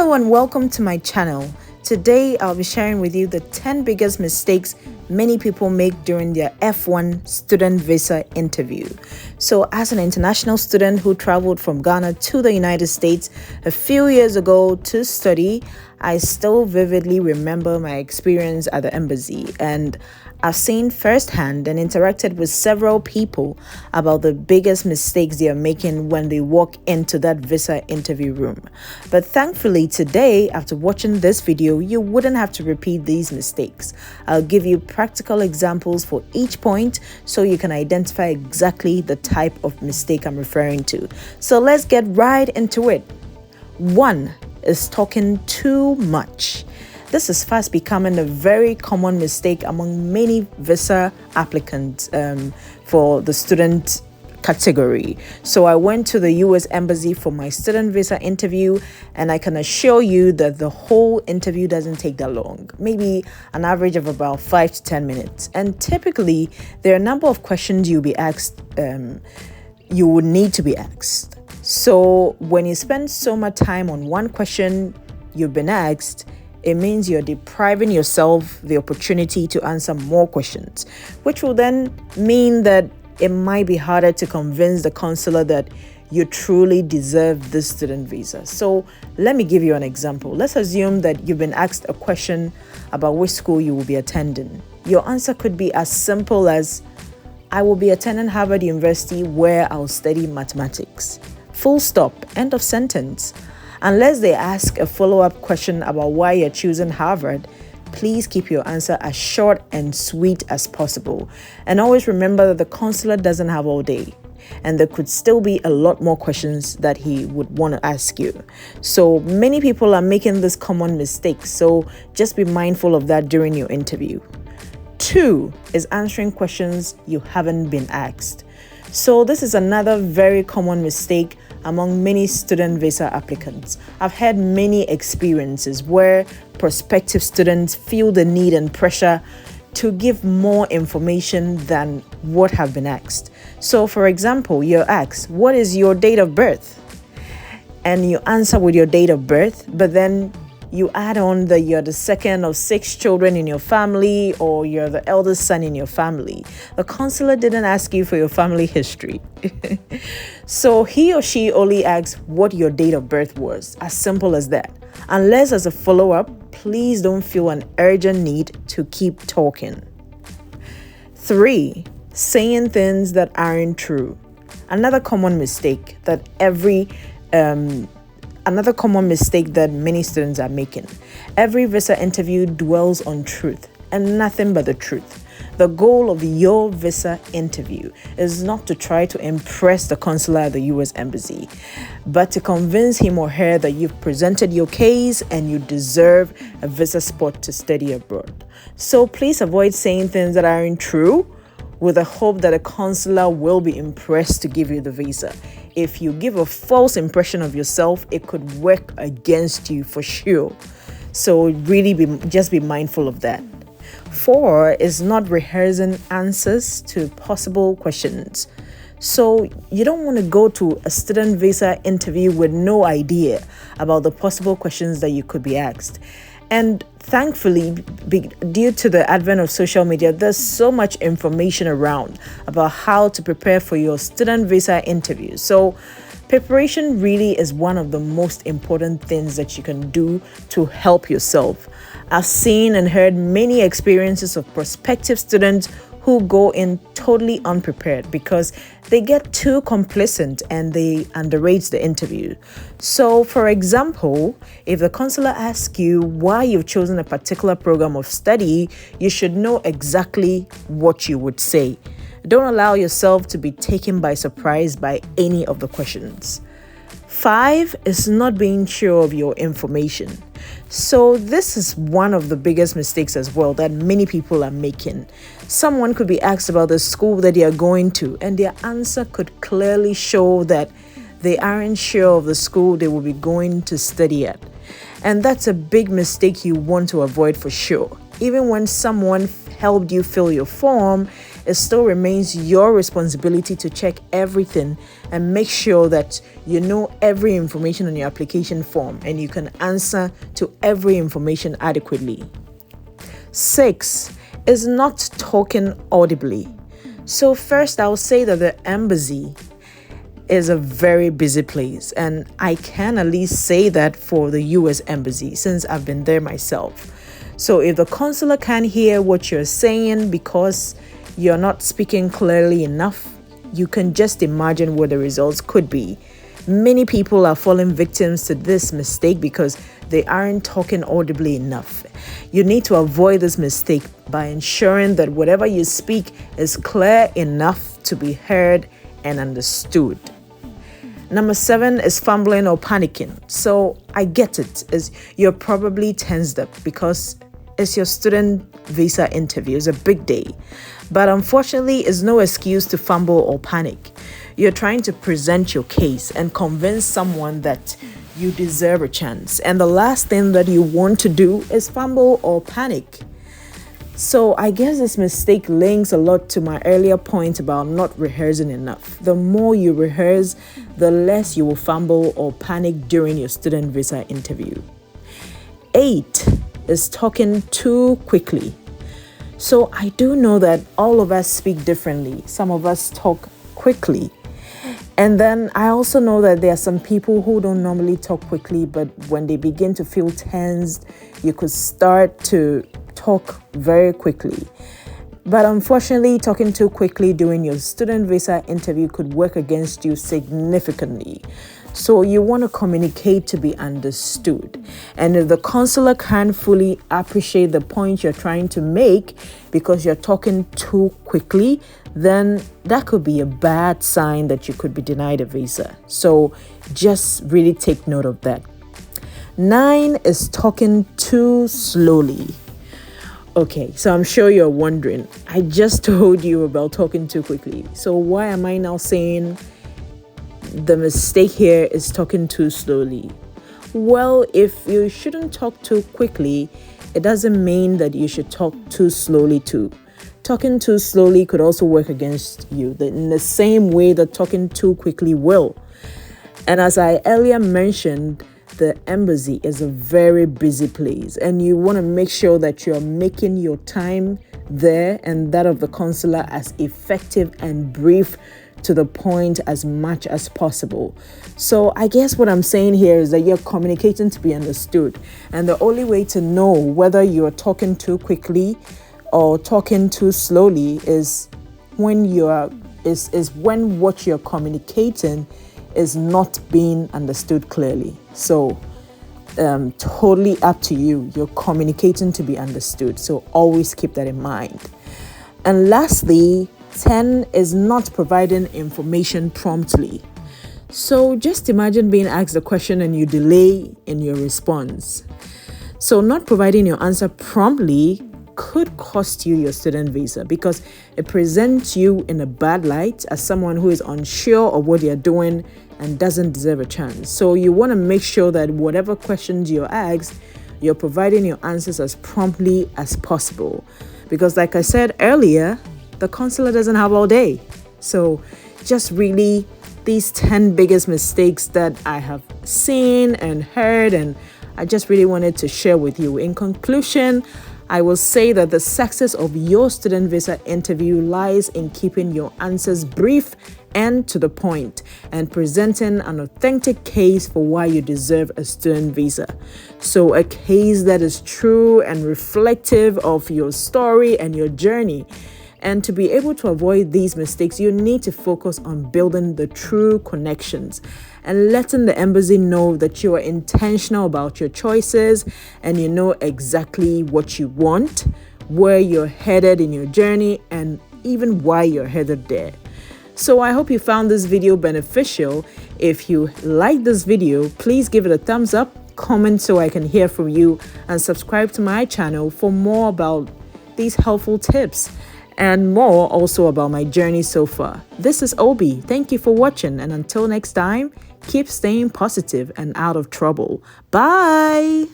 Hello and welcome to my channel. Today I'll be sharing with you the 10 biggest mistakes many people make during their F1 student visa interview. So as an international student who traveled from Ghana to the United States a few years ago to study, I still vividly remember my experience at the embassy, and I've seen firsthand and interacted with several people about the biggest mistakes they are making when they walk into that visa interview room. But thankfully today, after watching this video, you wouldn't have to repeat these mistakes. I'll give you practical examples for each point so you can identify exactly the type of mistake I'm referring to. So let's get right into it. 1 is talking too much. This is fast becoming a very common mistake among many visa applicants for the student category. So I went to the US Embassy for my student visa interview, and I can assure you that the whole interview doesn't take that long, maybe an average of about 5 to 10 minutes. And typically, there are a number of questions you'll be asked, you would need to be asked. So when you spend so much time on one question you've been asked, it means you're depriving yourself the opportunity to answer more questions, which will then mean that it might be harder to convince the consular that you truly deserve this student visa. So let me give you an example. Let's assume that you've been asked a question about which school you will be attending. Your answer could be as simple as, I will be attending Harvard University where I'll study mathematics. Full stop, end of sentence. Unless they ask a follow-up question about why you're choosing Harvard, please keep your answer as short and sweet as possible. And always remember that the consular doesn't have all day, and there could still be a lot more questions that he would want to ask you. So many people are making this common mistake, so just be mindful of that during your interview. 2 is answering questions you haven't been asked. So this is another very common mistake among many student visa applicants. I've had many experiences where prospective students feel the need and pressure to give more information than what have been asked. So for example, you're asked, what is your date of birth? And you answer with your date of birth, but then you add on that you're the second of 6 children in your family, or you're the eldest son in your family. The consular didn't ask you for your family history. So he or she only asks what your date of birth was. As simple as that. Unless as a follow-up, please don't feel an urgent need to keep talking. 3, saying things that aren't true. Another common mistake that many students are making. Every visa interview dwells on truth and nothing but the truth. The goal of your visa interview is not to try to impress the consular at the US Embassy, but to convince him or her that you've presented your case and you deserve a visa spot to study abroad. So please avoid saying things that aren't true with the hope that a consular will be impressed to give you the visa. If you give a false impression of yourself, it could work against you for sure. So really just be mindful of that. 4 is not rehearsing answers to possible questions. So you don't want to go to a student visa interview with no idea about the possible questions that you could be asked. And thankfully, due to the advent of social media, there's so much information around about how to prepare for your student visa interview. So preparation really is one of the most important things that you can do to help yourself. I've seen and heard many experiences of prospective students who go in totally unprepared because they get too complacent and they underrate the interview. So, for example, if the consular asks you why you've chosen a particular program of study, you should know exactly what you would say. Don't allow yourself to be taken by surprise by any of the questions. 5 is not being sure of your information. So this is one of the biggest mistakes as well that many people are making. Someone could be asked about the school that they are going to, and their answer could clearly show that they aren't sure of the school they will be going to study at. And that's a big mistake you want to avoid for sure. Even when someone helped you fill your form, it still remains your responsibility to check everything and make sure that you know every information on your application form and you can answer to every information adequately. 6 is not talking audibly. So first, I'll say that the embassy is a very busy place, and I can at least say that for the US Embassy since I've been there myself. So if the consular can't hear what you're saying because you're not speaking clearly enough, you can just imagine what the results could be. Many people are falling victims to this mistake because they aren't talking audibly enough. You need to avoid this mistake by ensuring that whatever you speak is clear enough to be heard and understood. Number 7 is fumbling or panicking. So I get it, as you're probably tensed up because it's your student visa interview. It's a big day. But unfortunately, it's no excuse to fumble or panic. You're trying to present your case and convince someone that you deserve a chance. And the last thing that you want to do is fumble or panic. So I guess this mistake links a lot to my earlier point about not rehearsing enough. The more you rehearse, the less you will fumble or panic during your student visa interview. 8 is talking too quickly. So I do know that all of us speak differently. Some of us talk quickly. And then I also know that there are some people who don't normally talk quickly, but when they begin to feel tensed, you could start to talk very quickly. But unfortunately, talking too quickly during your student visa interview could work against you significantly. So you want to communicate to be understood. And if the consular can't fully appreciate the point you're trying to make because you're talking too quickly, then that could be a bad sign that you could be denied a visa. So just really take note of that. 9 is talking too slowly. Okay, so I'm sure you're wondering, I just told you about talking too quickly. So why am I now saying the mistake here is talking too slowly? Well, if you shouldn't talk too quickly, it doesn't mean that you should talk too slowly too. Talking too slowly could also work against you in the same way that talking too quickly will. And as I earlier mentioned, the embassy is a very busy place, and you want to make sure that you're making your time there and that of the consular as effective and brief to the point as much as possible. So I guess what I'm saying here is that you're communicating to be understood, and the only way to know whether you're talking too quickly or talking too slowly is when when what you're communicating is not being understood clearly. So totally up to you. You're communicating to be understood. So always keep that in mind. And lastly, 10 is not providing information promptly. So just imagine being asked a question and you delay in your response. So not providing your answer promptly could cost you your student visa because it presents you in a bad light as someone who is unsure of what you're doing and doesn't deserve a chance. So you want to make sure that whatever questions you're asked, you're providing your answers as promptly as possible. Because like I said earlier, the consular doesn't have all day. So just really these 10 biggest mistakes that I have seen and heard, and I just really wanted to share with you. In conclusion, I will say that the success of your student visa interview lies in keeping your answers brief and to the point and presenting an authentic case for why you deserve a student visa. So a case that is true and reflective of your story and your journey. And to be able to avoid these mistakes, you need to focus on building the true connections and letting the embassy know that you are intentional about your choices and you know exactly what you want, where you're headed in your journey, and even why you're headed there. So I hope you found this video beneficial. If you like this video, please give it a thumbs up, comment so I can hear from you, and subscribe to my channel for more about these helpful tips and more also about my journey so far. This is Obi. Thank you for watching, and until next time, keep staying positive and out of trouble. Bye!